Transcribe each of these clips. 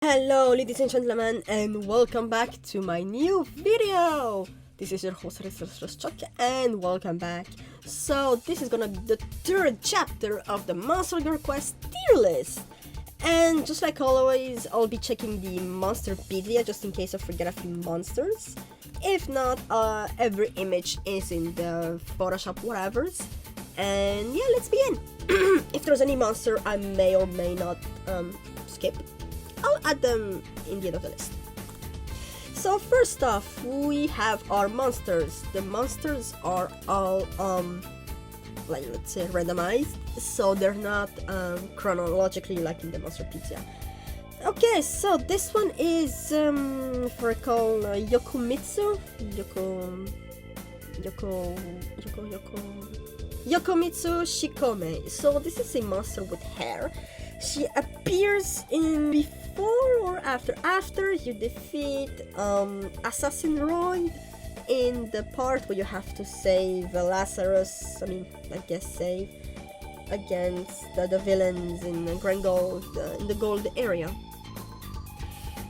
Hello ladies and gentlemen, and welcome back to my new video! This is your host EdxSarxNatxChoc and welcome back. So this is gonna be the third chapter of the Monster Girl Quest tier list. And just like always, I'll be checking the monsterpedia just in case I forget a few monsters. If not, every image is in the Photoshop whatevers. And yeah, let's begin! If there's any monster I may or may not skip, I'll add them in the end of the list. So first off, we have our monsters. The monsters are all, like let's say randomized, so they're not chronologically like in the Monsterpedia. Okay, so this one is, if I recall, Yokomitsu Shikome. So this is a monster with hair. She appears in before or after you defeat Assassin Royd in the part where you have to save Lazarus, I guess save against the villains in Grand Gold, in the gold area.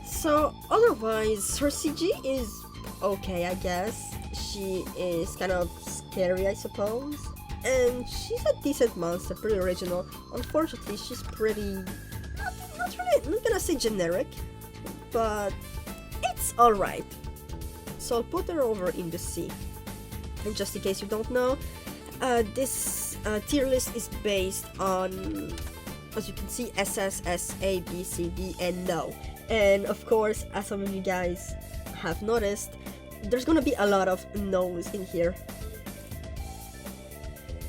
So otherwise her CG is okay, I guess. She is kind of scary, I suppose. And she's a decent monster, pretty original. Unfortunately, she's pretty, not gonna say generic, but it's alright. So I'll put her over in the C. And just in case you don't know, this tier list is based on, as you can see, SS, S, A, B, C, D, and No. And of course, as some of you guys have noticed, there's gonna be a lot of no's in here.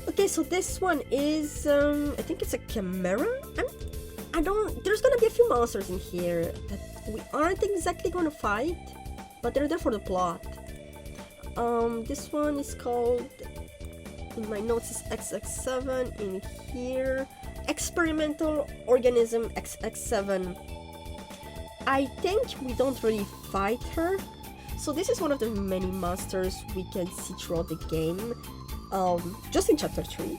Okay, so this one is, I think it's a chimera? There's gonna be a few monsters in here that we aren't exactly gonna fight, but they're there for the plot. This one is called, in my notes is XX7, in here, Experimental Organism XX7. I think we don't really fight her, so this is one of the many monsters we can see throughout the game. Just in chapter 3,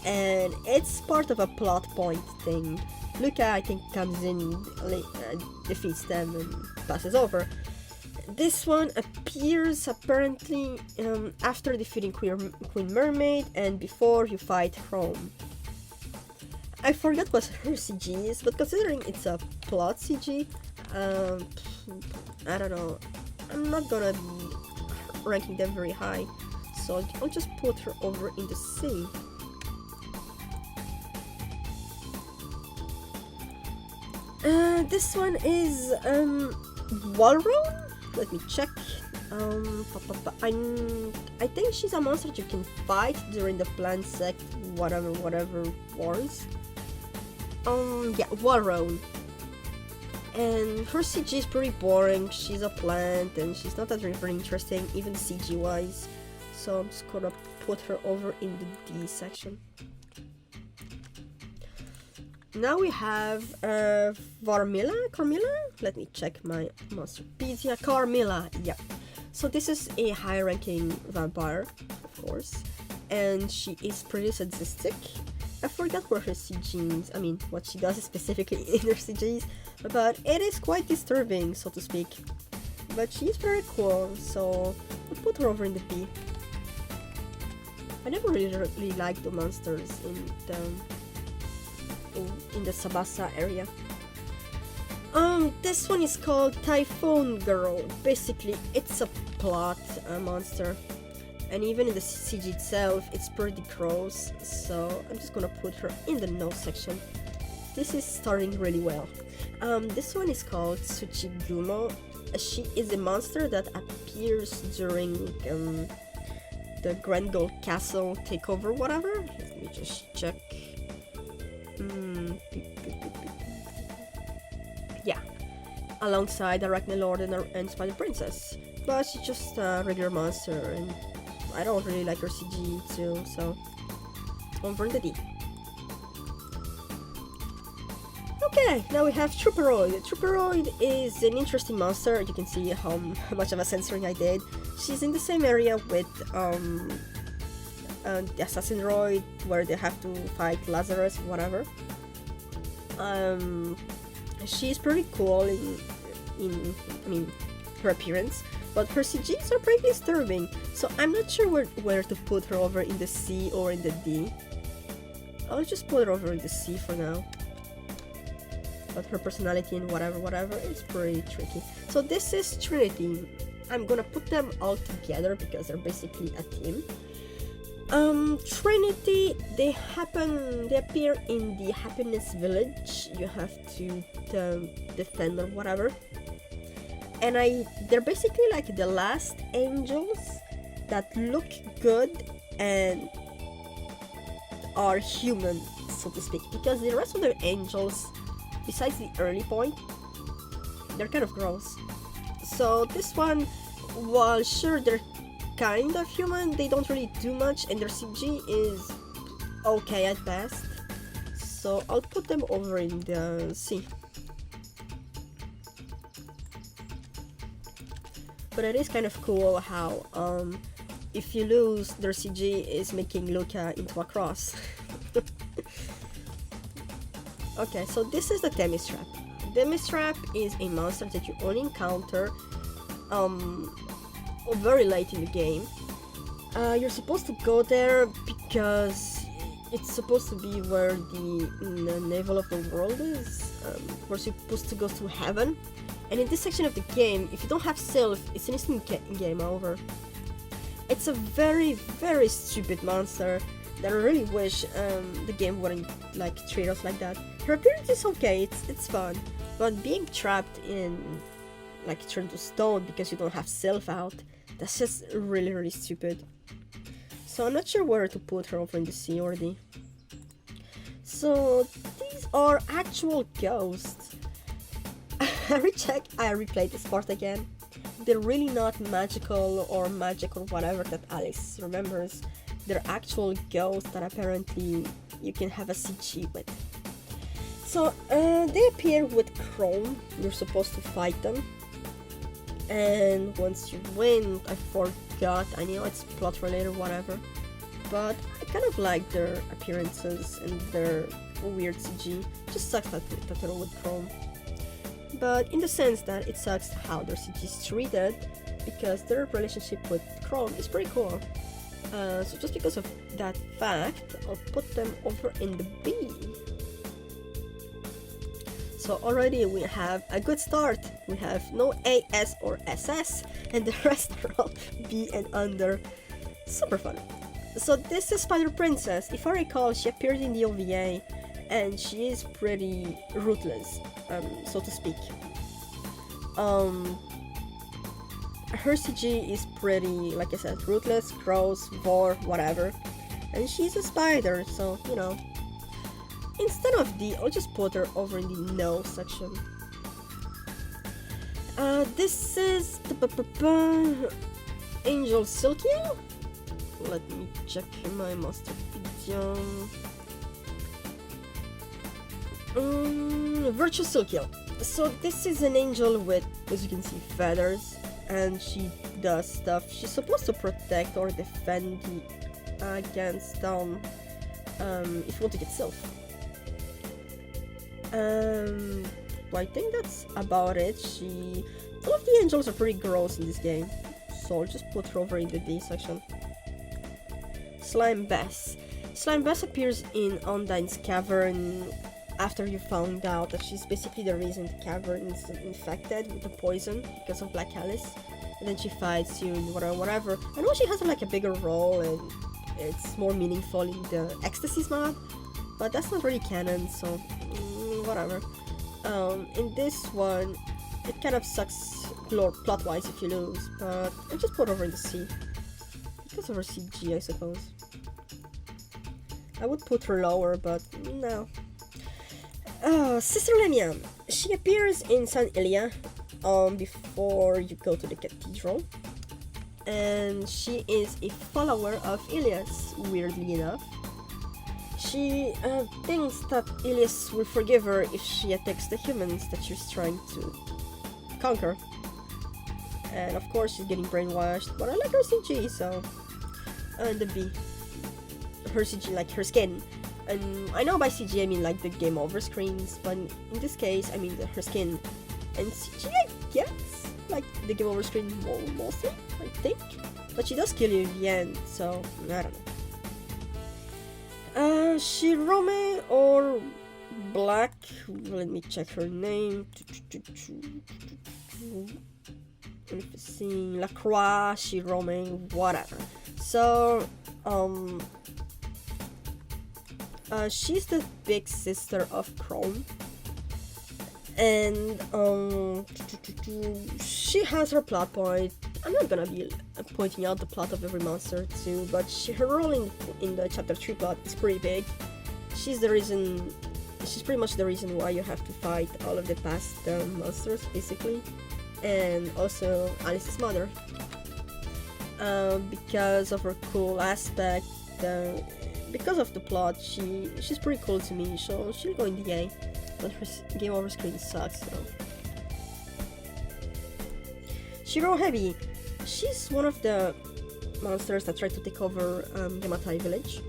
and it's part of a plot point thing. Luca, I think, comes in, defeats them and passes over. This one appears apparently after defeating Queen Mermaid and before you fight Chrome. I forgot what her CG is, but considering it's a plot CG, I don't know, I'm not gonna be ranking them very high. So I'll just put her over in the C. This one is Walrone? Let me check. I think she's a monster you can fight during the plant sect whatever wars. Yeah, Walrone. And her CG is pretty boring. She's a plant and she's not that very interesting, even CG wise. So I'm just gonna put her over in the D section. Now we have Carmilla? Let me check my Monsterpedia. Carmilla, yeah. So this is a high-ranking vampire, of course, and she is pretty sadistic. I forgot where her CGs, what she does specifically in her CGs, but it is quite disturbing, so to speak. But she's very cool, so I'll put her over in the B. I never really liked the monsters in the Sabasa area. This one is called Typhoon Girl. Basically, it's a plot monster, and even in the CG itself, it's pretty gross. So I'm just gonna put her in the no section. This is starting really well. This one is called Tsuchigumo. She is a monster that appears during the Grand Gold Castle takeover, whatever. Let me just check. Yeah, alongside Arachnelord and Spider Princess. But she's just a regular monster, and I don't really like her CG too, so over in the D. Okay, now we have Trooperoid. Trooperoid is an interesting monster. You can see how much of a censoring I did. She's in the same area with the Assassin Royd, where they have to fight Lazarus, whatever. she's pretty cool I mean, her appearance, but her CGs are pretty disturbing, so I'm not sure where to put her, over in the C or in the D. I'll just put her over in the C for now. But her personality and whatever is pretty tricky. So this is Trinity. I'm gonna put them all together because they're basically a team. Trinity, they appear in the Happiness Village. You have to defend or whatever. And they're basically like the last angels that look good and are human, so to speak, because the rest of the angels, besides the early point, they're kind of gross. So this one, while sure they're kind of human, they don't really do much, and their CG is okay at best. So I'll put them over in the C. But it is kind of cool how if you lose, their CG is making Luca into a cross. Okay, so this is the Demistrap. Demistrap is a monster that you only encounter very late in the game. You're supposed to go there because it's supposed to be where the navel of the world is. We're supposed to go to heaven. And in this section of the game, if you don't have Sylph, it's an instant game over. It's a very, very stupid monster that I really wish the game wouldn't like treat us like that. Her appearance is okay, it's fun, but being trapped in, like, turned to stone because you don't have Sylph out, that's just really, really stupid. So I'm not sure where to put her, over in the C or D. So these are actual ghosts. I replayed this part again. They're really not magical or magic or whatever that Alice remembers. They're actual ghosts that apparently you can have a CG with. So they appear with Chrome. You're supposed to fight them. And once you win, I forgot, I know it's plot related or whatever, but I kind of like their appearances and their weird CG. Just sucks that they're with Chrome. But in the sense that it sucks how their CG is treated, because their relationship with Chrome is pretty cool. So just because of that fact, I'll put them over in the B. So already we have a good start. We have no A, S or SS, and the rest are all B and under. Super fun. So this is Spider Princess. If I recall, she appeared in the OVA, and she is pretty ruthless, so to speak. Her CG is pretty, like I said, ruthless, gross, vor, whatever. And she's a spider, so, you know. Instead of D, I'll just put her over in the no section. This is the Angel Silkia. Let me check my monsterpedia. Virtue Silkia. So this is an angel with, as you can see, feathers, and she does stuff. She's supposed to protect or defend against if you want to get Sylph. I think that's about it. All of the angels are pretty gross in this game, so I'll just put her over in the D section. Slime Bess. Slime Bess appears in Undyne's cavern after you found out that she's basically the reason the cavern is infected with the poison because of Black Alice. And then she fights you and whatever. I know she has like a bigger role and it's more meaningful in the Ecstacy mod, but that's not really canon, so whatever. In this one, it kind of sucks plot-wise if you lose, but I just put over in the C. Because of her CG, I suppose. I would put her lower, but no. Sister Lemia. She appears in San Ilia before you go to the cathedral. And she is a follower of Ilias, weirdly enough. She thinks that Ilias will forgive her if she attacks the humans that she's trying to conquer. And of course she's getting brainwashed, but I like her CG, so... the B. Her CG, like her skin. and I know by CG I mean like the game over screens, but in this case I mean her skin. And CG, I guess, like the game over screen mostly, I think. But she does kill you in the end, so I don't know. Shirome or Black, let me check her name. Let me see, Lacroix, Shirome, whatever. So, she's the big sister of Chrome. And she has her plot point. I'm not gonna be pointing out the plot of every monster too, but her role in the chapter 3 plot is pretty big. She's pretty much the reason why you have to fight all of the past monsters, basically, and also Alice's mother. Because of her cool aspect, because of the plot, she's pretty cool to me, so she'll go in the A. But her game over screen sucks, so. Shiro Heavy. She's one of the monsters that tried to take over Yamatai village.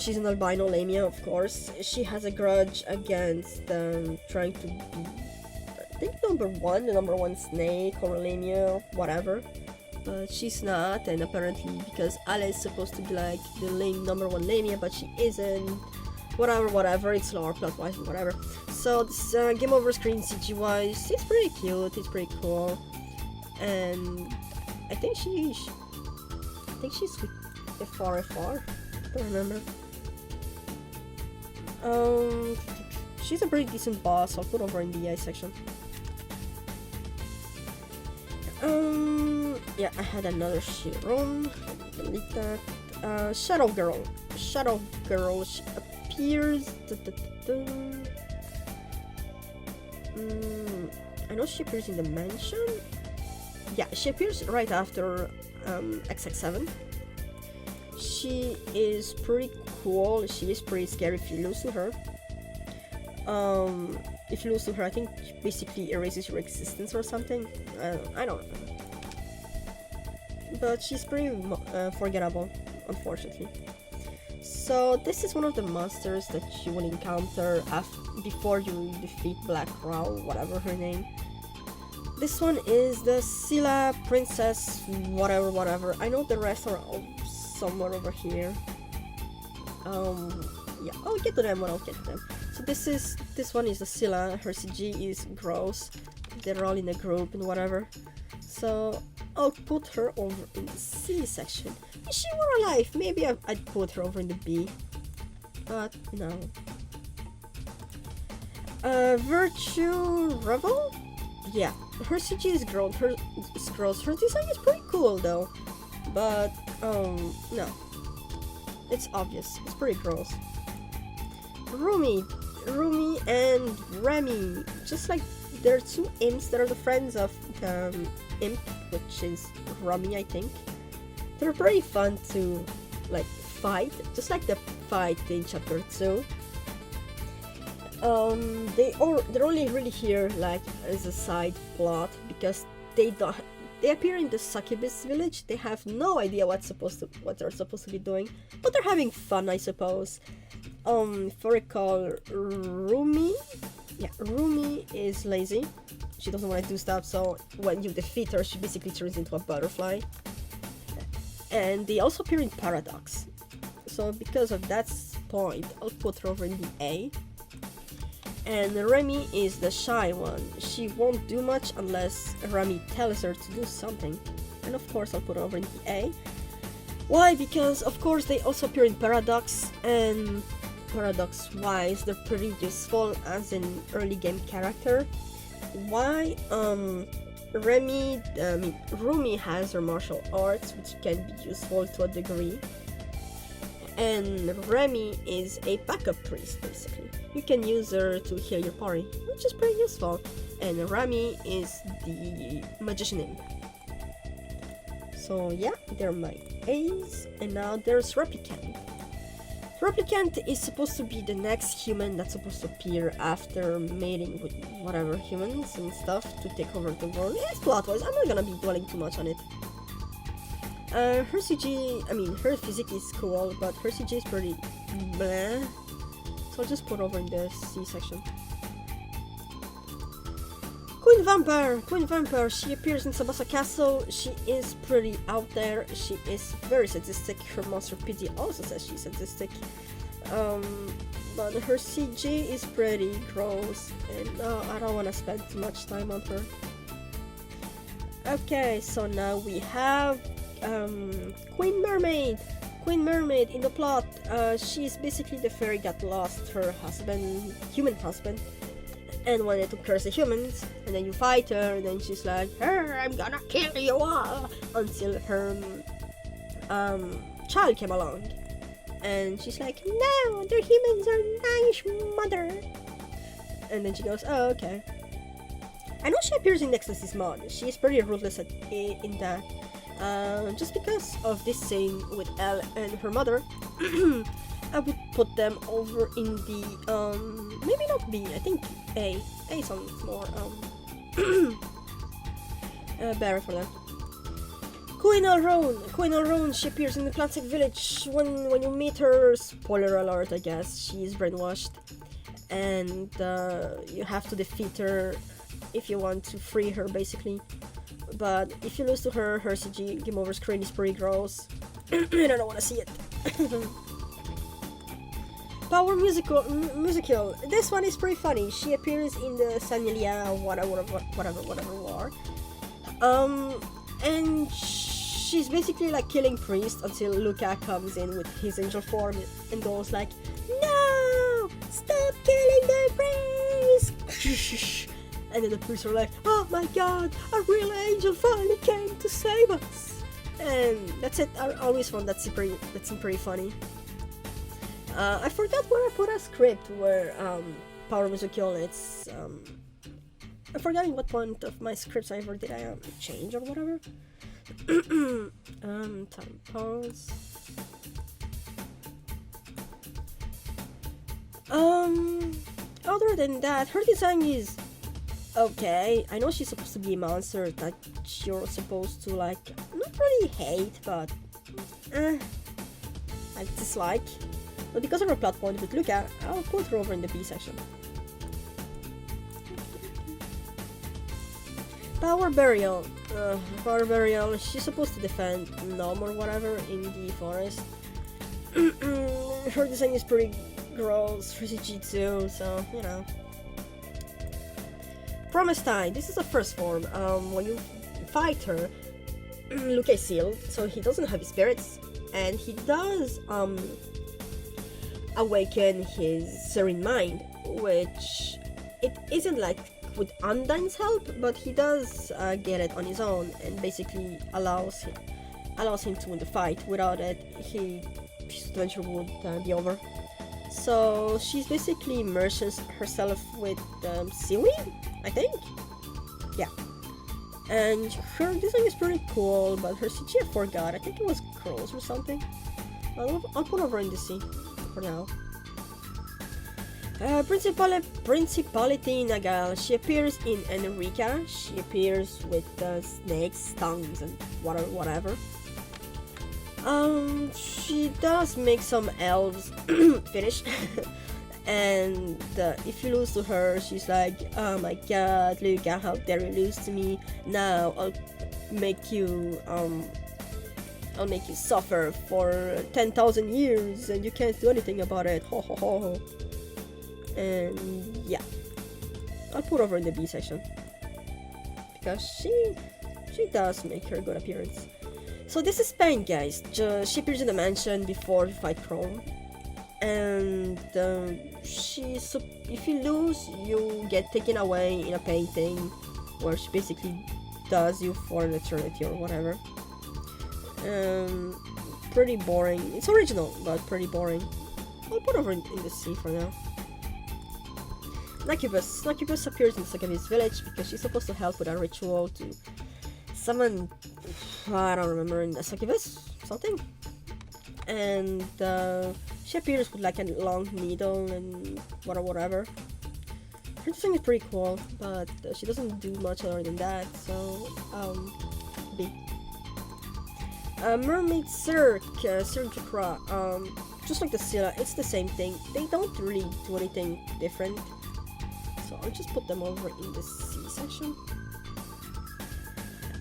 She's an albino lamia, of course. She has a grudge against trying to be, I think, the number one snake or lamia, whatever. But she's not, and apparently because Ale is supposed to be like the number one lamia, but she isn't. Whatever, it's lore, plot-wise, whatever. So this game over screen CG-wise, it's pretty cute, it's pretty cool. And I think she's with FR, I don't remember. She's a pretty decent boss, I'll put over in the AI section. Yeah, I had another Shiron, delete that. Shadow Girl, she appears. I know she appears in the mansion. Yeah, she appears right after XX7. She is pretty cool. She is pretty scary if you lose to her. If you lose to her, I think she basically erases your existence or something. I don't know. But she's pretty forgettable, unfortunately. So this is one of the monsters that you will encounter before you defeat Black Crow, whatever her name. This one is the Scylla Princess, whatever. I know the rest are all somewhere over here. Yeah, I'll get to them when I'll get to them. So this one is the Scylla. Her CG is gross. They're all in a group and whatever. So I'll put her over in the C section. If she were alive, maybe I'd put her over in the B. But no. Virtue Revel? Yeah, her CG is gross. Her design is pretty cool though. But no. It's obvious. It's pretty gross. Rumi and Remy. Just like there are two imps that are the friends of imp, which is Rumi, I think. They're pretty fun to like fight, just like the fight in chapter 2. They're only really here like as a side plot because they appear in the succubus village. They have no idea what they're supposed to be doing, but they're having fun, I suppose. If I recall, Rumi is lazy. She doesn't want to do stuff, so when you defeat her, she basically turns into a butterfly. And they also appear in Paradox. So because of that point, I'll put her over in the A. And Remy is the shy one. She won't do much unless Remy tells her to do something. And of course I'll put her over in the A. Why? Because of course they also appear in Paradox, and Paradox-wise they're pretty useful as an early game character. Why? Rumi has her martial arts, which can be useful to a degree. And Remy is a backup priest, basically. You can use her to heal your party, which is pretty useful. And Remy is the magician imp. So yeah, they're my A's. And now there's Replicant. Replicant is supposed to be the next human that's supposed to appear after mating with whatever humans and stuff to take over the world. It's plot-wise, I'm not gonna be dwelling too much on it. Her CG, I mean, her physique is cool, but her CG is pretty bleh. So I'll just put over in the C section. Queen Vampire, she appears in Sabasa Castle. She is pretty out there. She is very sadistic. Her monsterpedia also says she's sadistic. But her CG is pretty gross, and I don't want to spend too much time on her. Okay, so now we have Queen Mermaid. Queen Mermaid in the plot, she's basically the fairy got lost her husband, human husband, and wanted to curse the humans, and then you fight her, and then she's like, I'm gonna kill you all, until her child came along, and she's like, no, the humans are nice, mother. And then she goes, oh, okay. I know she appears in Ecstacy's mod. She's pretty ruthless in that. Just because of this scene with Elle and her mother, I would put them over in the, maybe not B, I think A. A sounds more, better for them. Queen Alrone, she appears in the Plastic Village. When you meet her, spoiler alert, I guess, she's brainwashed. And you have to defeat her if you want to free her, basically. But if you lose to her, her CG game over screen is pretty gross. And I don't want to see it. Power musical. This one is pretty funny. She appears in the Sanyelia whatever war. And she's basically like killing priest until Luca comes in with his angel form and goes like, no! Stop killing the priest! And then the priests are like, oh my god, a real angel finally came to save us! And that's it. I always found that seemed pretty funny. I forgot where I put a script where Power Musical, it's I'm forgetting what point of my scripts I ever did I change or whatever. Time pause. Other than that, her design is okay. I know she's supposed to be a monster that you're supposed to like, not really hate, but I dislike. But because of her plot point with Luca, I'll put her over in the B section. Power Burial. She's supposed to defend Nom or whatever in the forest. Her design is pretty gross, her CG too, so, you know. Promise Time. This is the first form. When you fight her, Luca is sealed, so he doesn't have his spirits, and he does awaken his serene mind, which it isn't like with Undyne's help, but he does get it on his own, and basically allows him to win the fight. Without it, his adventure would be over. So she's basically immerses herself with seaweed, I think. Yeah. And her design is pretty cool, but her CG I forgot. I think it was crows or something. I'll put over in the C for now. Principality Nagal. She appears in Enrica. She appears with snakes, tongues, and whatever. She does make some elves finish. And if you lose to her, she's like, oh my god, Luca, how dare you lose to me? Now I'll make you suffer for 10,000 years, and you can't do anything about it. Ho ho ho. And yeah, I'll put over in the B section because she does make her good appearance. So this is Pain, guys. She appears in the mansion before you fight Chrome, and if you lose, you get taken away in a painting where she basically does you for an eternity or whatever. Pretty boring. It's original, but pretty boring. I'll put over in the C for now. Succubus appears in Succubus village because she's supposed to help with a ritual to summon, I don't remember, in a Succubus something. And she appears with like a long needle and whatever. Her design is pretty cool, but she doesn't do much other than that, so B. Mermaid Cirque, just like the Scylla, it's the same thing. They don't really do anything different. So I'll just put them over in the C section.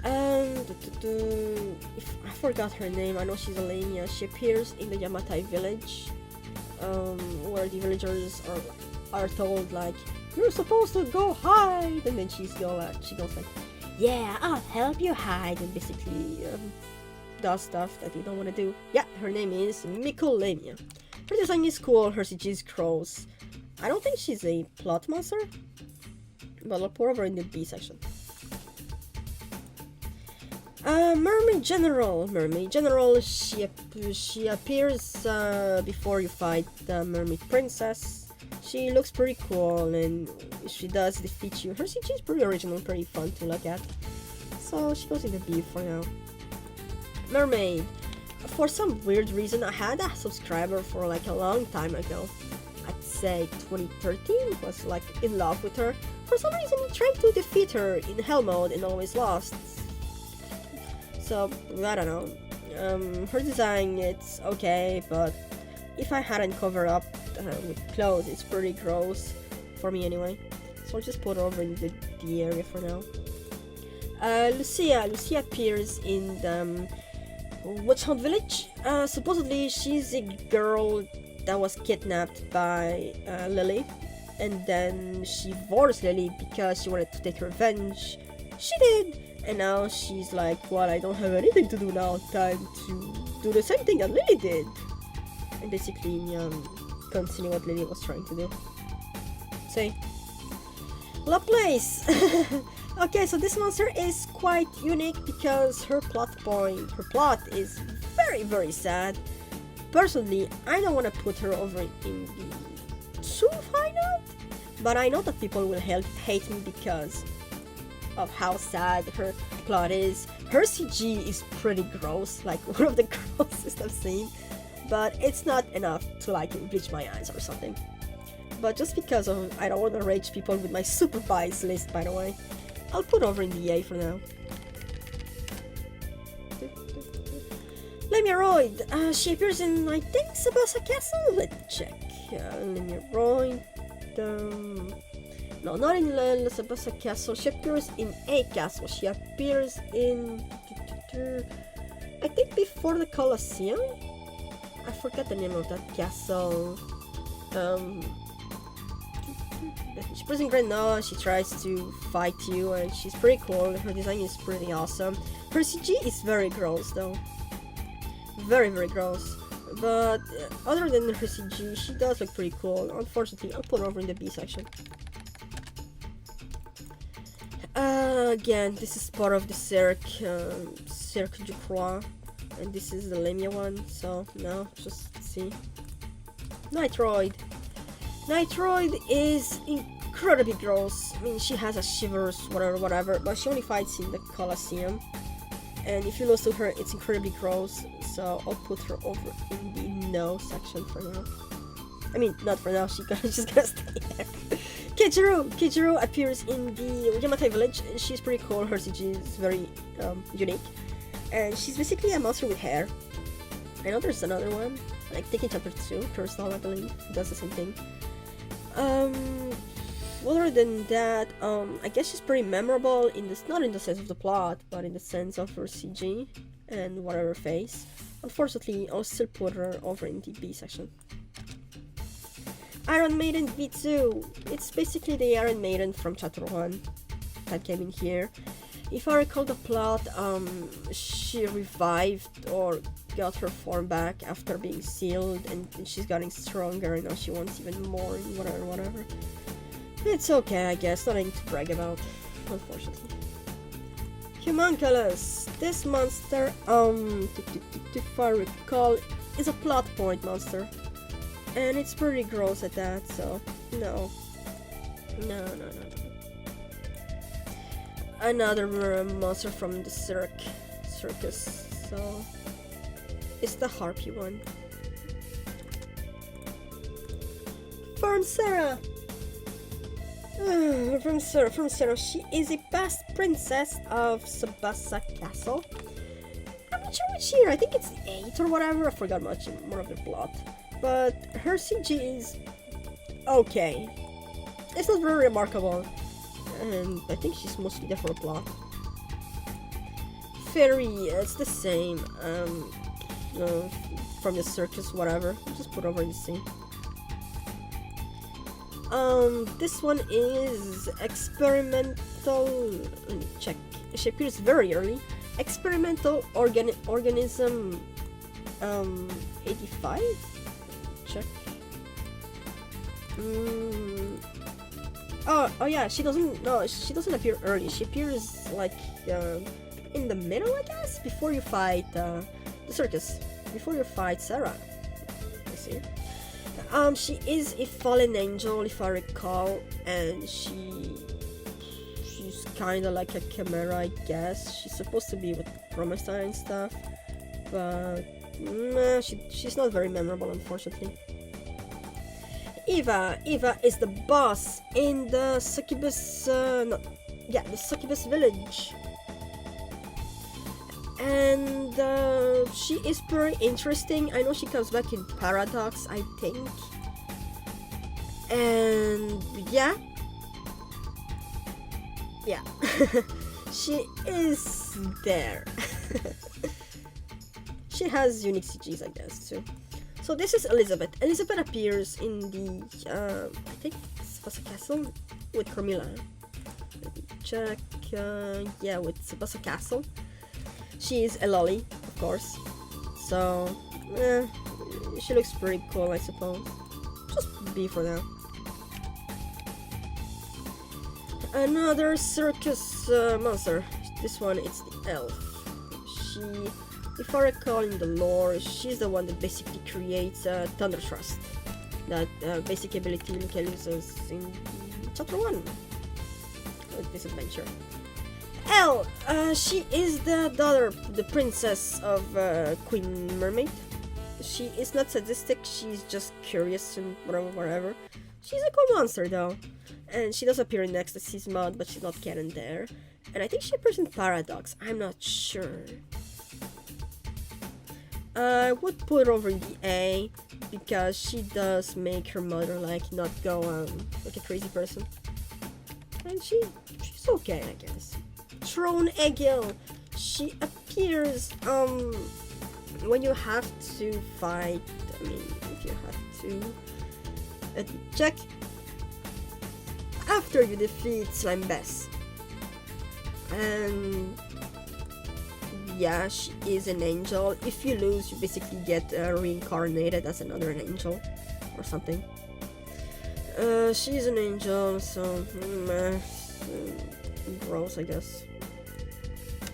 And if I forgot her name, I know she's a Lamia. She appears in the Yamatai village, where the villagers are told like, you're supposed to go hide, and then she goes like, yeah, I'll help you hide, and basically does stuff that you don't want to do. Yeah, her name is Miku Lamia. Her design is cool, her CG is gross. I don't think she's a plot monster, but I'll put her in the B section. Mermaid General, she appears before you fight the Mermaid Princess. She looks pretty cool, and if she does defeat you, her CG is pretty original, pretty fun to look at. So she goes in the B for now. Mermaid. For some weird reason, I had a subscriber for like a long time ago. I'd say 2013, was like in love with her. For some reason, he tried to defeat her in Hell mode and always lost. So, I don't know. Her design, it's okay, but if I hadn't covered up with clothes, it's pretty gross for me anyway. So I'll just put her over in the D area for now. Lucia appears in the Witch Hunt village. Supposedly she's a girl that was kidnapped by Lily, and then she divorced Lily because she wanted to take revenge. She did, and now she's like, well, I don't have anything to do now, time to do the same thing that Lily did, and basically continue what Lily was trying to do. Say, Laplace. Okay, so this monster is quite unique because her plot is very, very sad. Personally, I don't want to put her over in the too high note, but I know that people will hate me because of how sad her plot is. Her CG is pretty gross, like one of the grossest I've seen, but it's not enough to like bleach my eyes or something. But just because of, I don't want to rage people with my super bias list, by the way, I'll put over in the A for now. Lemieroid, she appears in, I think, Sabasa Castle? Let's check. Lemieroid, no, not in Sabasa Castle, she appears in A Castle. She appears in, I think before the Colosseum? I forgot the name of that castle. She appears in Grenoble, she tries to fight you, and she's pretty cool. Her design is pretty awesome. Her CG is very gross though. Very, very gross. But other than her CG, she does look pretty cool. Unfortunately, I'll put her over in the B section. Again, this is part of the Cirque du Croix, and this is the Lamia one, so no, just see. Nitroid is incredibly gross. I mean, she has a shivers, whatever, but she only fights in the Colosseum. And if you lose to her, it's incredibly gross, so I'll put her over in the no section for now. I mean, not for now, she's gonna stay there. Kichiro appears in the Yamatai village. She's pretty cool, her CG is very unique. And she's basically a monster with hair. I know there's another one, like Taking Chapter 2, Crystal, I believe, does the same thing. Other than that, I guess she's pretty memorable in this, not in the sense of the plot, but in the sense of her CG and whatever face. Unfortunately, I'll still put her over in the B section. Iron Maiden V2. It's basically the Iron Maiden from Chapter 1 that came in here. If I recall the plot, she revived or got her form back after being sealed, and she's getting stronger, and now she wants even more, and whatever. It's okay, I guess, nothing to brag about, unfortunately. Humunculus. This monster, if I recall, is a plot point monster. And it's pretty gross at that, so no. Another monster from the circus, so it's the harpy one. From Sarah, she is a past princess of Sabasa Castle. I'm not sure which year. I think it's 8 or whatever. I forgot much more of the plot. But her CG is okay. It's not very remarkable. And I think she's mostly there for a plot. Fairy, it's the same. From the circus, whatever. Just put over in the scene. This one is experimental. Let me check. She appears very early. Experimental organism 85? Check. Oh yeah, she doesn't appear early. She appears like in the middle, I guess, before you fight the circus. Before you fight Sarah. I see. She is a fallen angel, if I recall, and she's kind of like a chimera, I guess. She's supposed to be with Promised and stuff, but she's not very memorable, unfortunately. Eva is the boss in the succubus, the succubus village. And she is very interesting. I know she comes back in Paradox, I think. And yeah. She is there. She has unique CGs, I guess, too. So this is Elizabeth. Elizabeth appears in the, I think it's Castle with Carmilla. Let me check. Yeah, with Sebasa Castle. She is a lolly, of course, so she looks pretty cool, I suppose. Just B for now. Another circus monster. This one is the elf. She, if I recall in the lore, she's the one that basically creates Thunder Thrust. That basic ability Luca uses in chapter 1 of this adventure. Elle, she is the daughter, the princess of Queen Mermaid. She is not sadistic, she's just curious and whatever. She's a cool monster though. And she does appear in Ecstacy's mod, but she's not canon there. And I think she appears in Paradox, I'm not sure. I would put her over in the A, because she does make her mother like not go like a crazy person. And she's okay, I guess. Throne Egil. She appears when you have to fight. I mean, if you have to check after you defeat Slime Bess. And yeah, she is an angel. If you lose, you basically get reincarnated as another angel or something. She's an angel, so gross, I guess.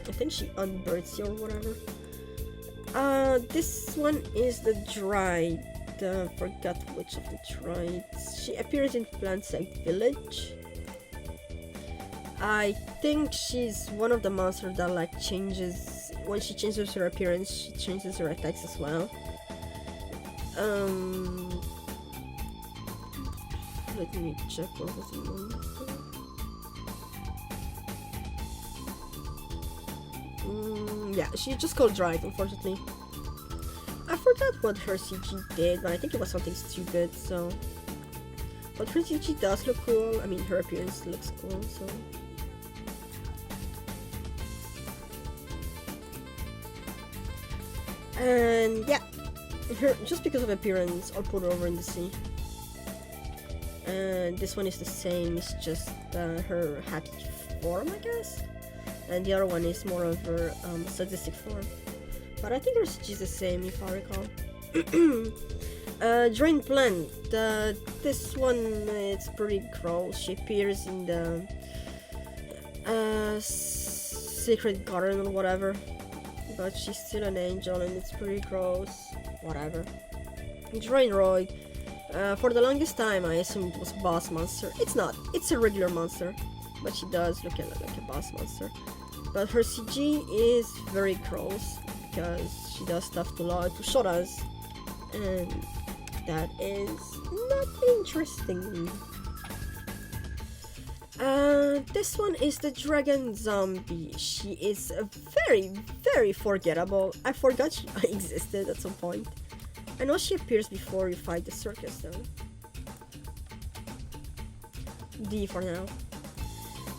I think she unbirds you or whatever. This one is the Dryad. Forgot which of the Dryads. She appears in Plantside Village. I think she's one of the monsters that like changes. When she changes her appearance, she changes her attacks as well. Let me check what was the monster. Yeah, she just called Dryad, unfortunately. I forgot what her CG did, but I think it was something stupid, so... But her CG does look cool. I mean, her appearance looks cool, so... And yeah, just because of appearance, I'll put her over in the sea. And this one is the same, it's just her happy form, I guess. And the other one is more of her sadistic form. But I think her CG is the same, if I recall. Drain Plant. This one, it's pretty gross. She appears in the Secret Garden or whatever. But she's still an angel and it's pretty gross. Whatever. Drainroid. For the longest time I assumed it was a boss monster. It's not. It's a regular monster. But she does look like a boss monster. But her CG is very gross because she does stuff to Shoras. And that is not interesting. This one is the dragon zombie. She is very, very forgettable. I forgot she existed at some point. I know she appears before you fight the circus though. D for now.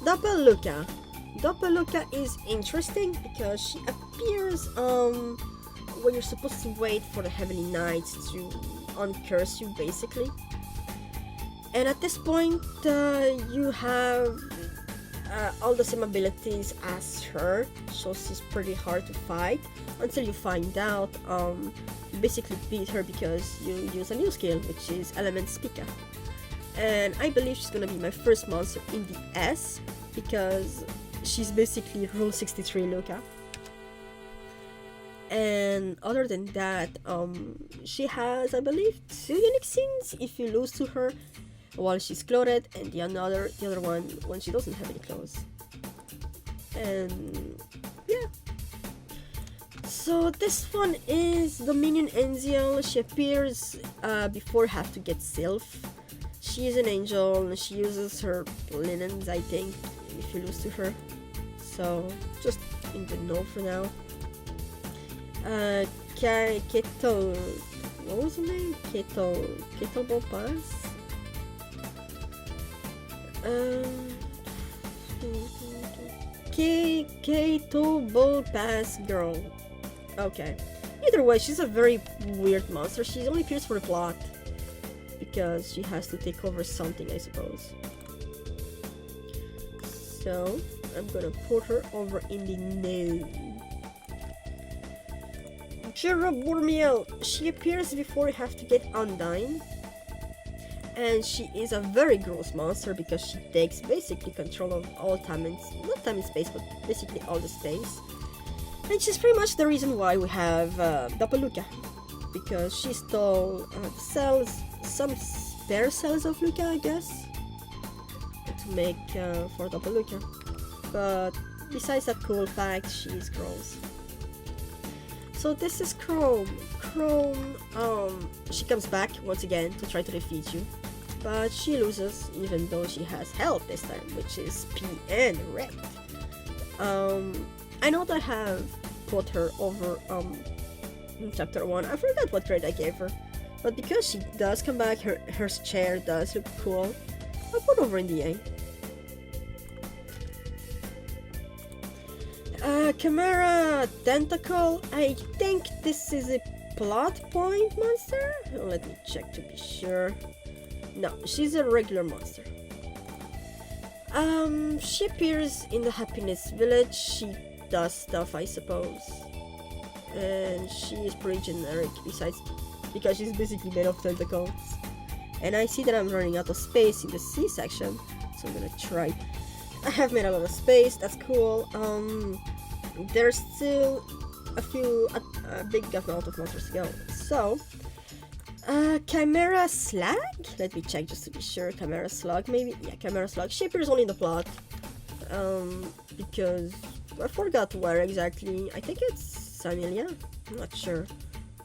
Doppelluca. Doppelluca is interesting because she appears when you're supposed to wait for the Heavenly Knights to uncurse you, basically. And at this point, you have all the same abilities as her, so she's pretty hard to fight until you find out you basically beat her because you use a new skill, which is Element Speaker. And I believe she's gonna be my first monster in the S because she's basically Rule 63 Luca. And other than that, she has, I believe, 2 unique scenes if you lose to her while she's clothed, and the other one when she doesn't have any clothes. And yeah. So this one is Dominion Enziel. She appears before you have to get Sylph. She is an angel and she uses her linens, I think, if you lose to her. So just in the know for now. Keto, what was her name? Keto Pass. Keto Ball Pass Girl. Okay. Either way, she's a very weird monster. She only appears for the plot because she has to take over something, I suppose. So I'm gonna put her over in the no. Jerobormiel. She appears before you have to get Undyne. And she is a very gross monster because she takes basically control of all time and not time and space, but basically all the space. And she's pretty much the reason why we have Doppelluca, because she stole the cells, some spare cells of Luca, I guess, to make for Doppelluca. But besides that cool fact, she's gross. So this is Chrome. She comes back once again to try to defeat you, but she loses even though she has help this time, which is PN Rep. I know that I have put her over in chapter 1. I forgot what grade I gave her, but because she does come back, her chair does look cool, I put over in the A. Chimera Tentacle. I think this is a plot point monster? Let me check to be sure. No, she's a regular monster. She appears in the Happiness Village. She does stuff, I suppose. And she is pretty generic besides because she's basically made of tentacles. And I see that I'm running out of space in the C section, so I'm gonna try. I have made a lot of space, that's cool. There's still a big amount of monsters to go. So, Chimera Slag? Let me check just to be sure. Chimera Slug, maybe? Yeah, Chimera Slug. She appears only in the plot. Because I forgot where exactly. I think it's Samilia. I'm not sure.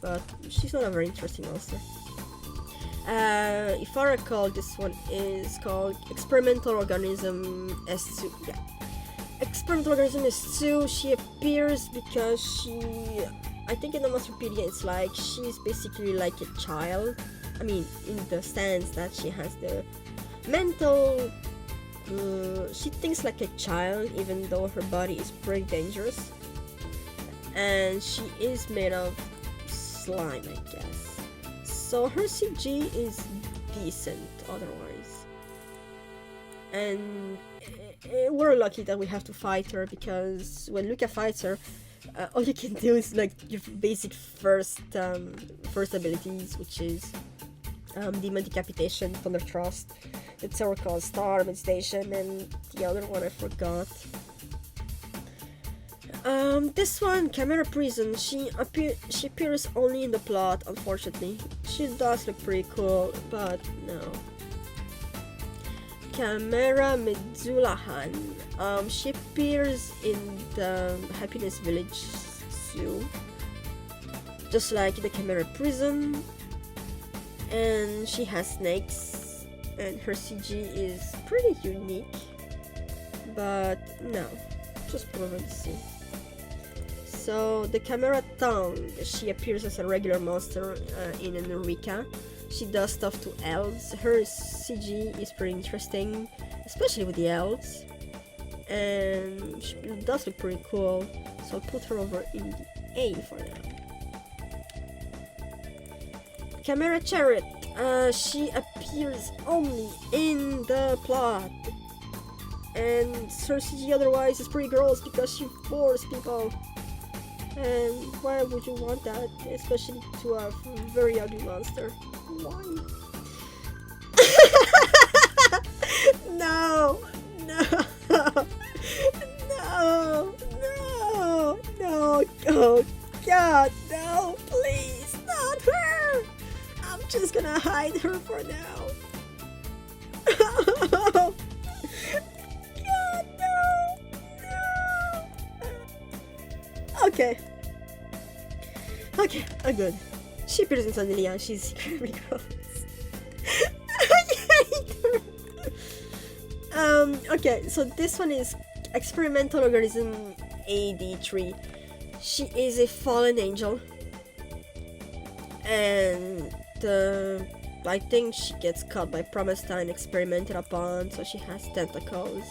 But she's not a very interesting monster. If I recall, this one is called Experimental Organism S2. Yeah. Experimental Organism S2, she appears because I think in the monsterpedia it's like she's basically like a child. I mean, in the sense that she has the mental, she thinks like a child even though her body is pretty dangerous. And she is made of slime, I guess. So her CG is decent otherwise. And we're lucky that we have to fight her because when Luca fights her, all you can do is like your basic first abilities, which is Demon Decapitation, Thunder Thrust, the Oracle Star, Meditation, and the other one I forgot. This one, Chimera Prison, she appears only in the plot, unfortunately. She does look pretty cool, but no. Chimera Medzulahan. She appears in the Happiness Village Zoo, just like the Chimera Prison, and she has snakes, and her CG is pretty unique. but no, just put over the C. So the Chimera tongue, she appears as a regular monster in Enrica. She does stuff to elves. Her CG is pretty interesting, especially with the elves, and she does look pretty cool, so I'll put her over in the A for now. Chimera Chariot, she appears only in the plot, and her CG otherwise is pretty gross because she bores people, and why would you want that, especially to a very ugly monster? Why? No, no, no, no, no, oh God, no, please, not her! I'm just gonna hide her for now. God, no, no. Okay. Okay, I'm good. She appears in Sandelia, she's incredibly gross. I hate her. Okay, so this one is Experimental Organism AD3. She is a fallen angel, and I think she gets caught by Promised and experimented upon, so she has tentacles.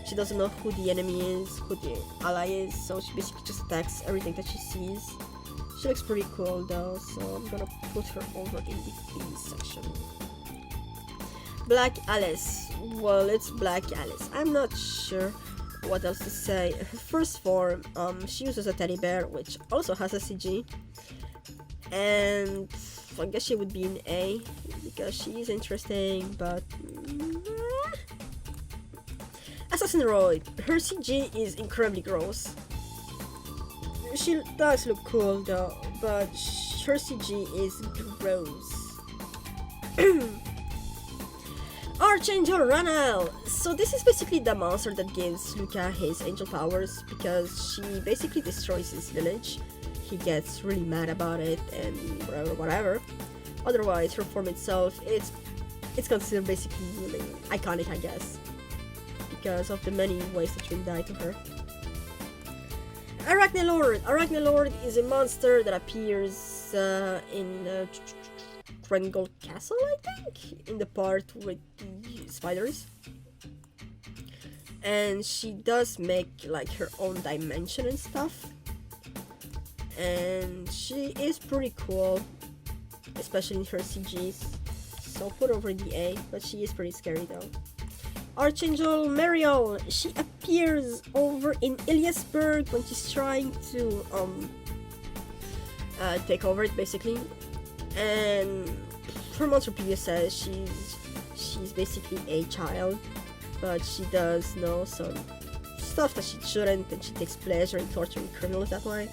She doesn't know who the enemy is, who the ally is, so she basically just attacks everything that she sees. She looks pretty cool though, so I'm gonna put her over in the B section. Black Alice. Well, it's Black Alice. I'm not sure what else to say. Her first form, she uses a teddy bear, which also has a CG. And I guess she would be in A, because she is interesting, but... Assassin Royd. Her CG is incredibly gross. She does look cool though, but her CG is gross. Archangel Ranel. So this is basically the monster that gives Luca his angel powers, because she basically destroys his village. He gets really mad about it and whatever. Otherwise, her form itself, it's considered basically really iconic, I guess, because of the many ways that you can die to her. Arachnelord. Arachnelord is a monster that appears in Triangle Castle, I think, in the part with the spiders. And she does make like her own dimension and stuff. And she is pretty cool, especially in her CGs. So put over the A, but she is pretty scary though. Archangel Mariel, she appears over in Iliasburg when she's trying to take over it basically, and her monsterpedia says she's basically a child, but she does know some stuff that she shouldn't, and she takes pleasure in torturing criminals that way.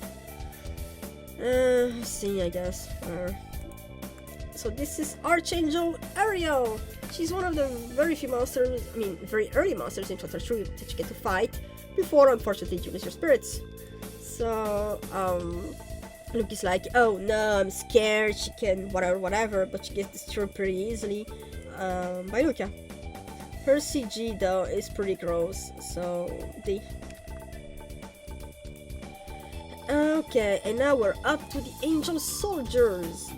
See, I guess. So this is Archangel Ariel. She's one of the very few monsters, very early monsters in Total Truth that you get to fight before, unfortunately, you lose your spirits. So, Luke is like, oh no, I'm scared, she can whatever, but she gets destroyed pretty easily by Luca. Her CG, though, is pretty gross, so D. Okay, and now we're up to the Angel Soldiers.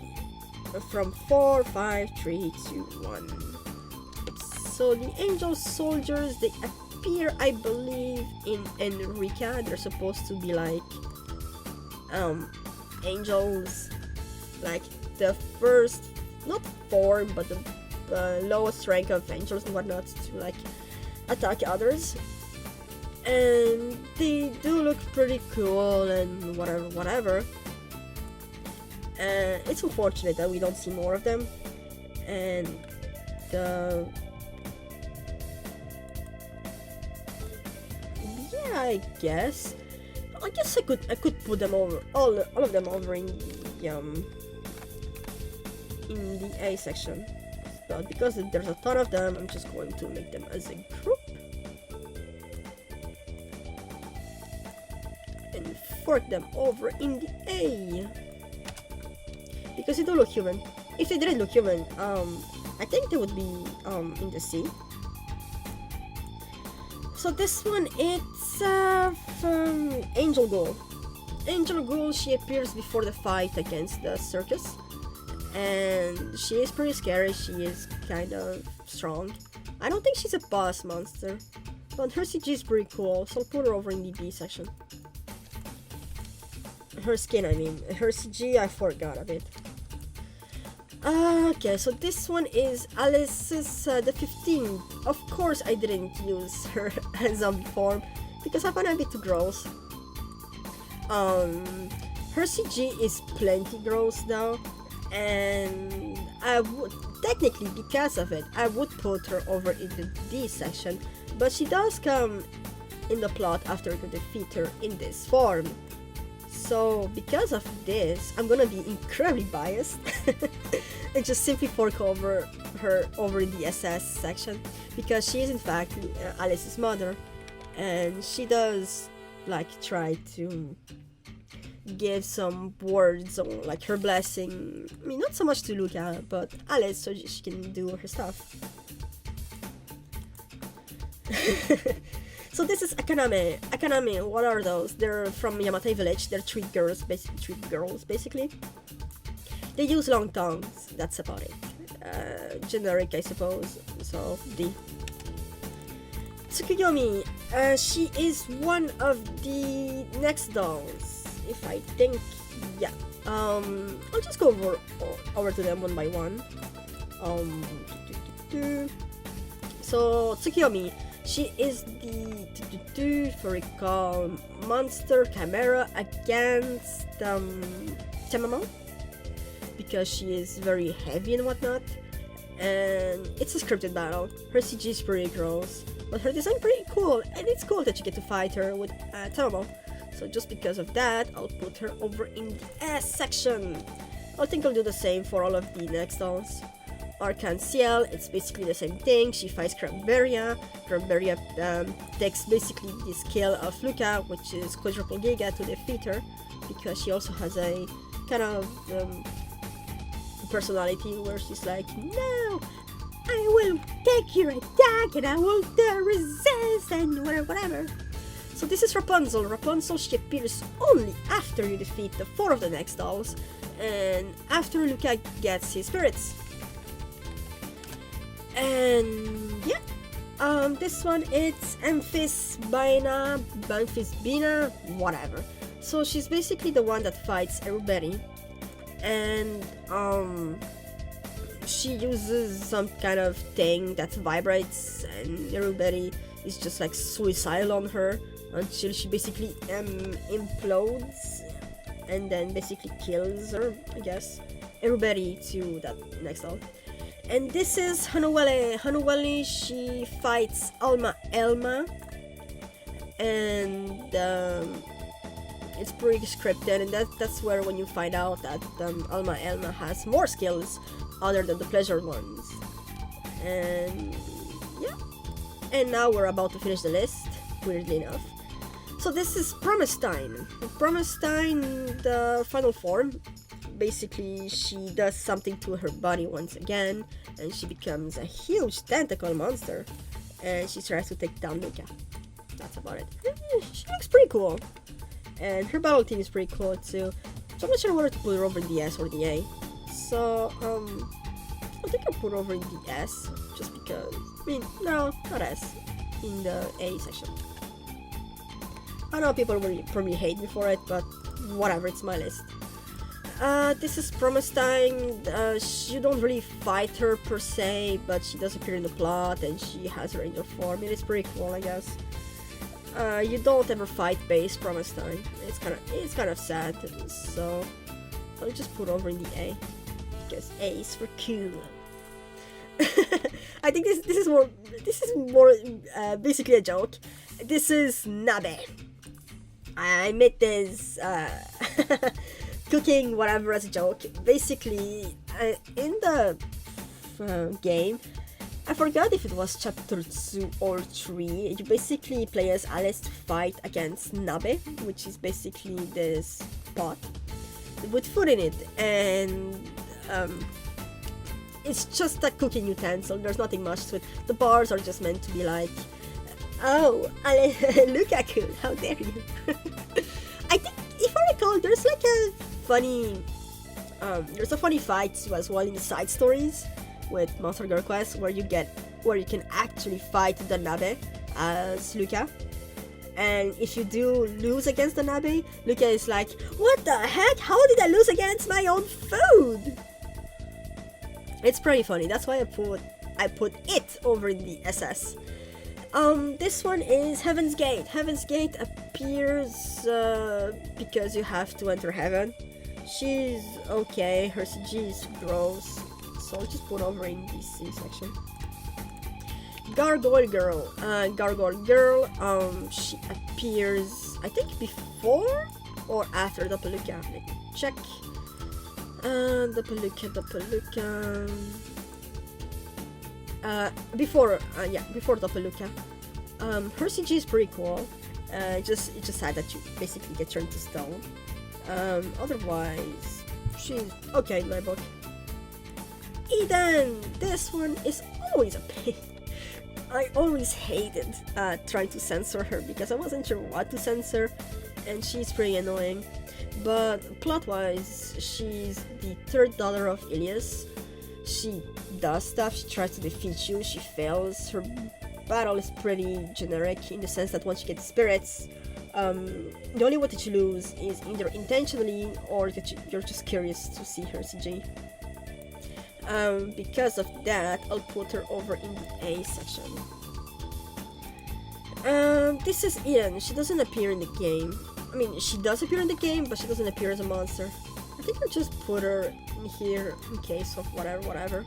From 4, 5, 3, 2, 1. So the Angel Soldiers, they appear, I believe, in Enrica. They're supposed to be like angels, like the first, not form, but the lowest rank of angels and whatnot, to like attack others. And they do look pretty cool and whatever. It's unfortunate that we don't see more of them, and yeah, I guess I could put them over all of them over in the A section, but because there's a ton of them, I'm just going to make them as a group and fork them over in the A. Because they don't look human. If they didn't look human, I think they would be in the C. So this one, it's from Angel Ghoul. Angel Ghoul, she appears before the fight against the circus, and she is pretty scary. She is kind of strong. I don't think she's a boss monster, but her CG is pretty cool, so I'll put her over in the B section. Her skin, I mean. Her CG, I forgot a bit. Okay, so this one is Alice's the 15th. Of course I didn't use her zombie form, because I found it a bit too gross. Her CG is plenty gross though, and I would, technically because of it, I would put her over in the D section, but she does come in the plot after you defeat her in this form. So because of this, I'm gonna be incredibly biased and just simply fork over her over in the SS section, because she is in fact Alice's mother, and she does like try to give some words on like her blessing. I mean, not so much to look at, but Alice, so she can do her stuff. So this is Akaname. Akaname, what are those? They're from Yamatai village. They're three girls, basically. They use long tongues. That's about it. Generic, I suppose. So D. Tsukuyomi. She is one of the next dolls, if I think. Yeah. I'll just go over to them one by one. So Tsukuyomi. She is the, if I recall, monster chimera against Temamo, because she is very heavy and whatnot, and it's a scripted battle. Her CG is pretty gross, but her design pretty cool, and it's cool that you get to fight her with Temamo. So just because of that, I'll put her over in the S section. I think I'll do the same for all of the next dolls. Arc-en-Ciel, it's basically the same thing. She fights Cranberria. Cranberria takes basically the skill of Luca, which is quadruple Giga, to defeat her, because she also has a kind of personality where she's like, no, I will take your attack and I won't resist and whatever. So this is Rapunzel. Rapunzel, she appears only after you defeat the 4 of the next dolls and after Luca gets his spirits. And yeah, this one, it's Amphisbina, whatever. So she's basically the one that fights everybody, and she uses some kind of thing that vibrates, and everybody is just like suicidal on her until she basically implodes, and then basically kills her, I guess, everybody to that next doll. And this is Hanuwele. Hanuwele, she fights Alma Elma, and it's pretty scripted, and that's where when you find out that Alma Elma has more skills other than the pleasure ones. And yeah, and now we're about to finish the list, weirdly enough. So this is Promestine. Promestine, the final form. Basically, she does something to her body once again, and she becomes a huge tentacle monster, and she tries to take down Luca. That's about it. She looks pretty cool, and her battle team is pretty cool too. So I'm not sure whether to put her over in the S or the A. So I think I'll put her over in the S, just because. I mean, no, not S, in the A section. I know people will probably hate me for it, but whatever, it's my list. This is Promestine. You don't really fight her per se, but she does appear in the plot, and she has her angel form. It is pretty cool, I guess. You don't ever fight base Promestine. It's kind of sad. So I'll just put over in the A, because A is for cool. I think this is more basically a joke. This is Nabe. I made this cooking whatever as a joke. Basically, in the game, I forgot if it was chapter 2 or 3, you basically play as Alice to fight against Nabe, which is basically this pot with food in it, and it's just a cooking utensil. There's nothing much to it. The bars are just meant to be like Oh, Lukaku, how dare you. I think, if I recall, there's like a funny fight as well in the side stories with Monster Girl Quest where you can actually fight the Nabe as Luka. And if you do lose against the Nabe, Luka is like, what the heck? How did I lose against my own food? It's pretty funny. That's why I put it over in the SS. This one is Heaven's Gate. Heaven's Gate appears because you have to enter heaven. She's okay. Her CG is gross, so I'll just put over in the C section. Gargoyle Girl. She appears, I think, before or after Doppelluca. Let me check. Doppelluca. Before Doppelluca. Her CG is pretty cool. It's just sad that you basically get turned to stone. Otherwise, she's okay in my book. Eden! This one is always a pain. I always hated trying to censor her because I wasn't sure what to censor, and she's pretty annoying. But plot-wise, she's the third daughter of Ilias. She does stuff, she tries to defeat you, she fails. Her battle is pretty generic in the sense that once you get spirits, the only way that you lose is either intentionally or that you're just curious to see her CG. Because of that, I'll put her over in the A section. This is Eden. She doesn't appear in the game. I mean, she does appear in the game, but she doesn't appear as a monster. I think I'll just put her in here in case of whatever.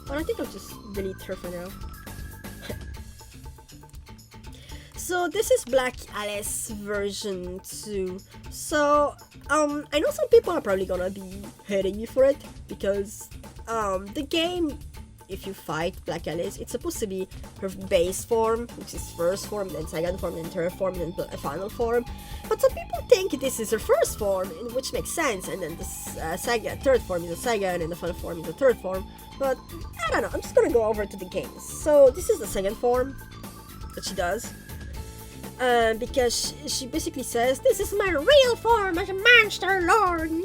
But I think I'll just delete her for now. So this is Black Alice version 2. So, I know some people are probably gonna be hating me for it, because the game, if you fight Black Alice, it's supposed to be her base form, which is first form, then second form, then third form, then final form. But some people think this is her first form, which makes sense, and then the third form is the second, and the final form is the third form. But I don't know, I'm just gonna go over to the games. So this is the second form that she does. Because she basically says, this is my real form as a monster lord, and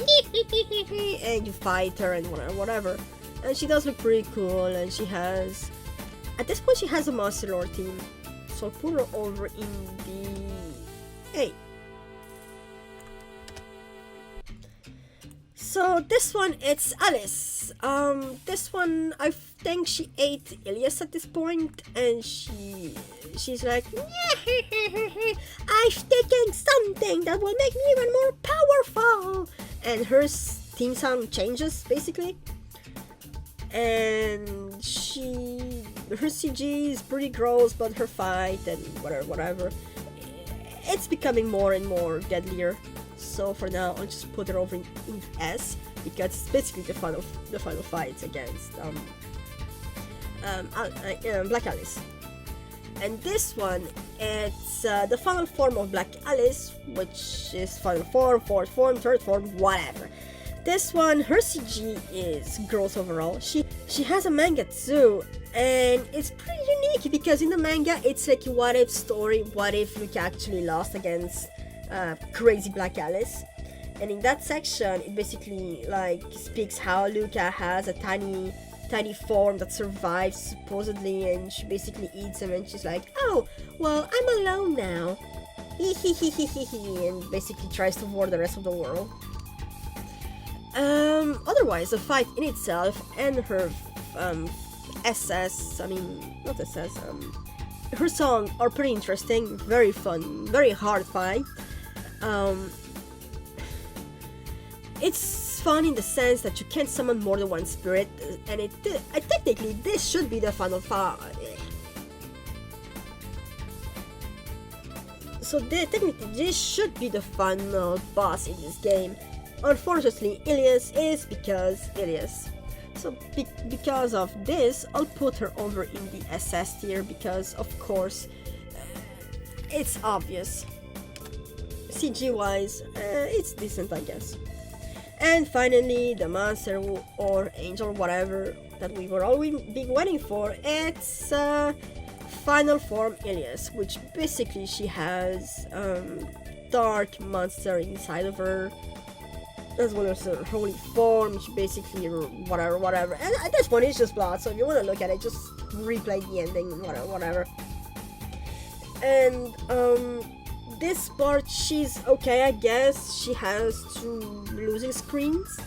you fight her and whatever. And she does look pretty cool, and she has, at this point she has a monster lord team, so I'll put her over in the A. So this one, it's Alice. This one, I think she ate Ilias at this point, and she's like, I've taken something that will make me even more powerful, and her theme song changes basically, and her CG is pretty gross, but her fight and whatever, it's becoming more and more deadlier. So for now, I'll just put her over in S, because it's basically the final fight against Black Alice. And this one, it's the final form of Black Alice, which is final form, fourth form, third form, whatever. This one, her CG is gross overall. She has a manga too, and it's pretty unique because in the manga, it's like a what if story. What if Luka actually lost against crazy Black Alice? And in that section, it basically like speaks how Luka has a tiny form that survives supposedly, and she basically eats him, and she's like, oh, well, I'm alone now, and basically tries to warn the rest of the world. Otherwise, the fight in itself and her her song are pretty interesting, very fun, very hard fight. It's fun in the sense that you can't summon more than one spirit, and technically this should be the final fight. So technically this should be the final boss in this game. Unfortunately, Ilias is because Ilias. So because of this, I'll put her over in the SS tier because, of course, it's obvious. CG wise, it's decent, I guess. And finally, the monster or angel, whatever, that we were all been waiting for, it's final form Ilias, which basically she has dark monster inside of her, as well as her holy form, which basically whatever. And at this point it's just blood, so if you want to look at it, just replay the ending, whatever. And this part, she's okay, I guess. She has 2 losing screens,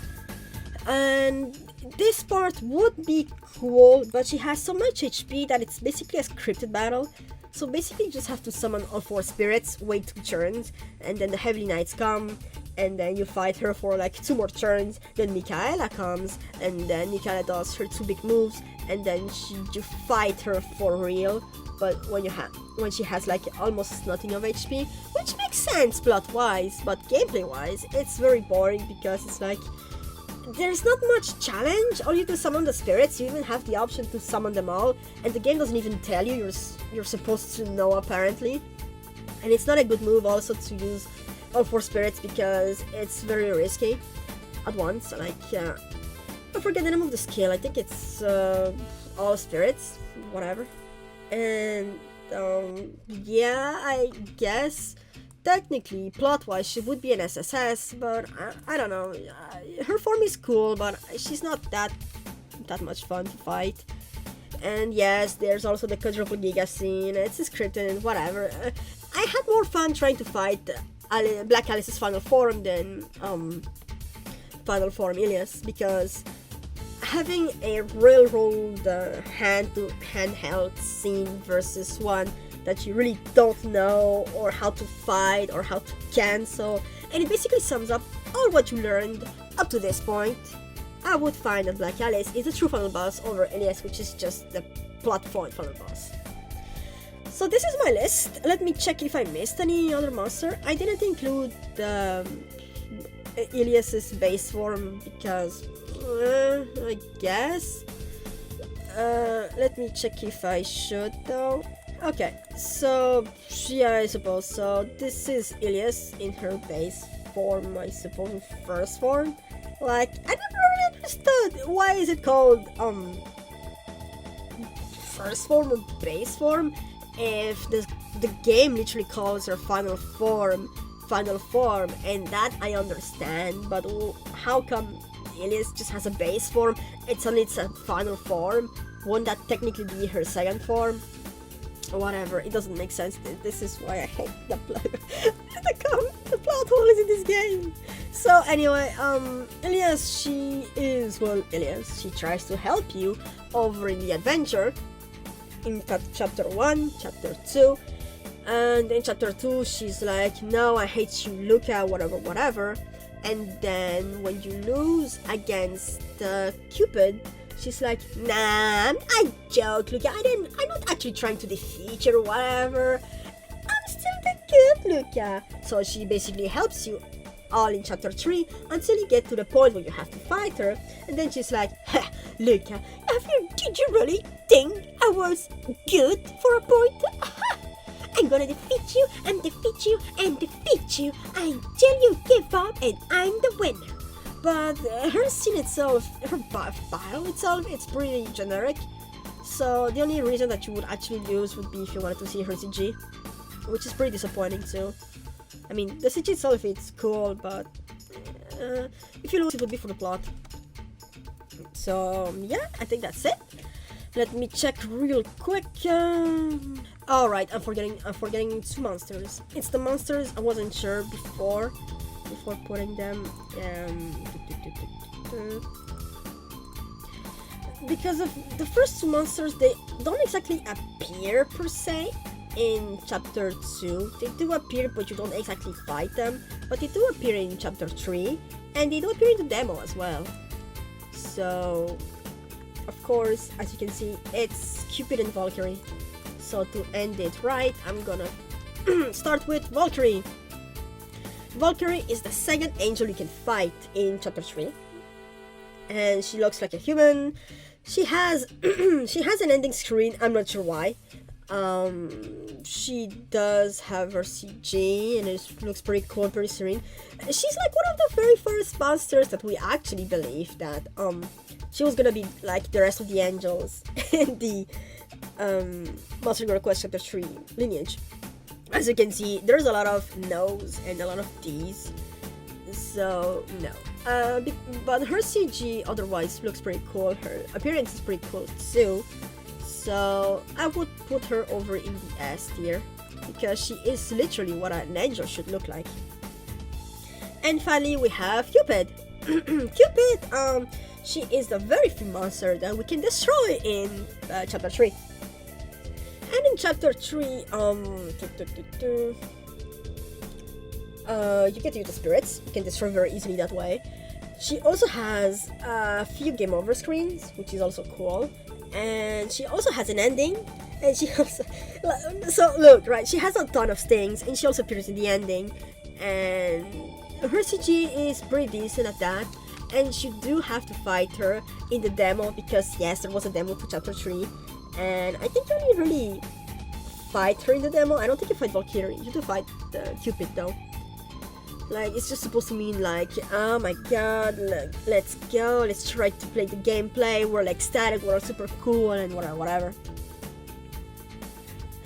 and this part would be cool, but she has so much HP that it's basically a scripted battle. So basically you just have to summon all 4 spirits, wait 2 turns, and then the Heavenly Knights come, and then you fight her for like 2 more turns. Then Michaela comes, and then Michaela does her 2 big moves, and then you fight her for real. But when she has like almost nothing of HP, which makes sense plot-wise, but gameplay-wise, it's very boring because it's like there's not much challenge. All you do is summon the spirits. You even have the option to summon them all, and the game doesn't even tell you. You're supposed to know apparently, and it's not a good move also to use all 4 spirits because it's very risky at once. Like I forget the name of the skill. I think it's all spirits, whatever. And yeah, I guess technically plot-wise she would be an SSS, but I don't know. Her form is cool, but she's not that much fun to fight. And yes, there's also the quadruple giga scene. It's scripted and whatever. I had more fun trying to fight Black Alice's final form than final form Ilias, because having a railroad handheld scene versus one that you really don't know or how to fight or how to cancel, and it basically sums up all what you learned up to this point, I would find that Black Alice is the true final boss over Ilias, which is just the plot point final boss. So this is my list. Let me check if I missed any other monster. I didn't include Ilias's base form because I guess let me check if I should though. Okay, so yeah, I suppose so. This is Ilias in her base form, I suppose, first form. Like, I never really understood why is it called first form or base form if the game literally calls her final form, and that I understand, but how come Ilias just has a base form? It's only its a final form. Won't that technically be her second form? Whatever, it doesn't make sense. This is why I hate the plot. The plot holes in this game. So anyway, Ilias, Ilias, she tries to help you over in the adventure in chapter 1, chapter 2, and in chapter 2 she's like, no, I hate you, Luca, whatever. And then when you lose against Cupid, she's like, nah, I joke, Luca, I'm not actually trying to defeat you or whatever. I'm still the good Luca. So she basically helps you all in chapter 3 until you get to the point where you have to fight her. And then she's like, ha, Luca, did you really think I was good for a point? I'm gonna defeat you and defeat you and defeat you until you give up and I'm the winner. But her scene itself, her battle itself, it's pretty generic. So the only reason that you would actually lose would be if you wanted to see her CG, which is pretty disappointing too. I mean, the CG itself, it's cool, but if you lose, it would be for the plot. So yeah, I think that's it. Let me check real quick. Alright, I'm forgetting 2 monsters. It's the monsters I wasn't sure before putting them. Because of the first 2 monsters, they don't exactly appear per se in chapter 2. They do appear, but you don't exactly fight them. But they do appear in chapter 3, and they do appear in the demo as well. So, of course, as you can see, it's Cupid and Valkyrie. So to end it right, I'm gonna start with Valkyrie. Valkyrie is the second angel you can fight in chapter 3. And she looks like a human. She has an ending screen, I'm not sure why. She does have her CG and it looks pretty cool, pretty serene. She's like one of the very first monsters that we actually believed that she was gonna be like the rest of the angels in the Monster Girl Quest Chapter 3 lineage. As you can see, there's a lot of no's and a lot of D's, so no. But her CG otherwise looks pretty cool, her appearance is pretty cool too, so I would put her over in the S tier, because she is literally what an angel should look like. And finally we have Cupid. Cupid, she is the very few monster that we can destroy in Chapter 3. And in Chapter 3, you get to use the spirits, you can destroy very easily that way. She also has a few game over screens, which is also cool, and she also has an ending, and she also, so look, right, she has a ton of stings, and she also appears in the ending, and her CG is pretty decent at that, and you do have to fight her in the demo, because yes, there was a demo for Chapter 3, and I think you only really fight her in the demo. I don't think you fight Valkyrie, you do fight Cupid though. Like, it's just supposed to mean like, oh my god, like, let's go, let's try to play the gameplay, we're like static, we're super cool, and whatever.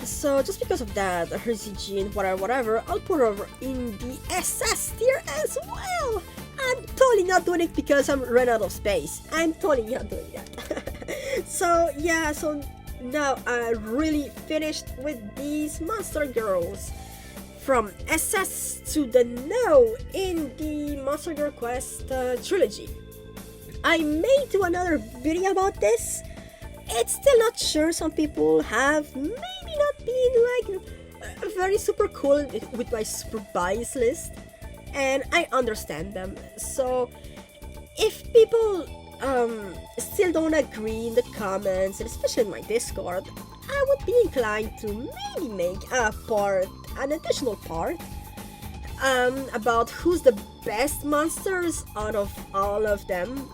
So just because of that, her CG and whatever, I'll put her over in the SS tier as well. I'm totally not doing it because I'm running out of space. I'm totally not doing that. So yeah, so now I really finished with these monster girls. From SS to the No in the Monster Girl Quest trilogy. I may do another video about this. It's still not sure. Some people have maybe not been like very super cool with my super bias list, and I understand them. So if people still don't agree in the comments, and especially in my Discord, I would be inclined to maybe make an additional part about who's the best monsters out of all of them,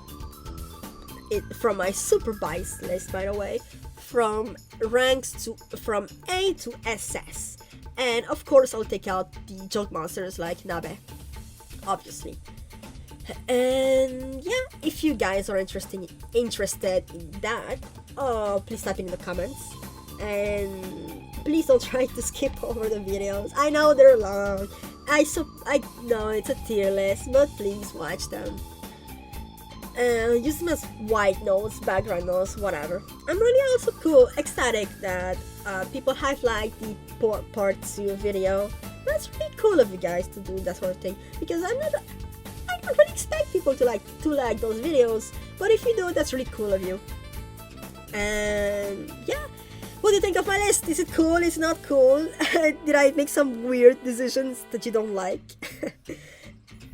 from my super biased list, by the way, from from A to SS, and of course I'll take out the junk monsters like Nabe, obviously. And yeah, if you guys are interested in that, please type in the comments, and please don't try to skip over the videos. I know they're long. I know it's a tier list, but please watch them. Use them as white notes, background notes, whatever. I'm really also ecstatic that people have liked the part 2 video. That's really cool of you guys to do that sort of thing, because I don't really expect people to like those videos, but if you do, that's really cool of you. And yeah. What do you think of my list? Is it cool? Is it not cool? Did I make some weird decisions that you don't like?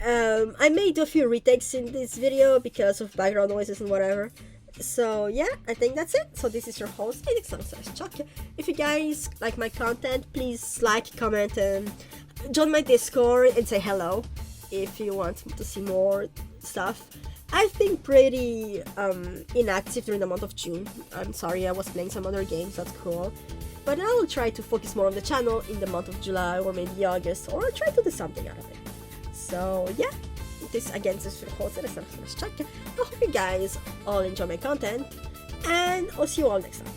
I may do a few retakes in this video because of background noises and whatever. So yeah, I think that's it. So this is your host, EdxSarxNatxChoc. If you guys like my content, please like, comment, and join my Discord and say hello if you want to see more stuff. I've been pretty inactive during the month of June. I'm sorry, I was playing some other games, that's cool. But I'll try to focus more on the channel in the month of July or maybe August, or I'll try to do something out of it. So yeah, this again is your host, EdxSarxNatxChoc. I hope you guys all enjoy my content, and I'll see you all next time.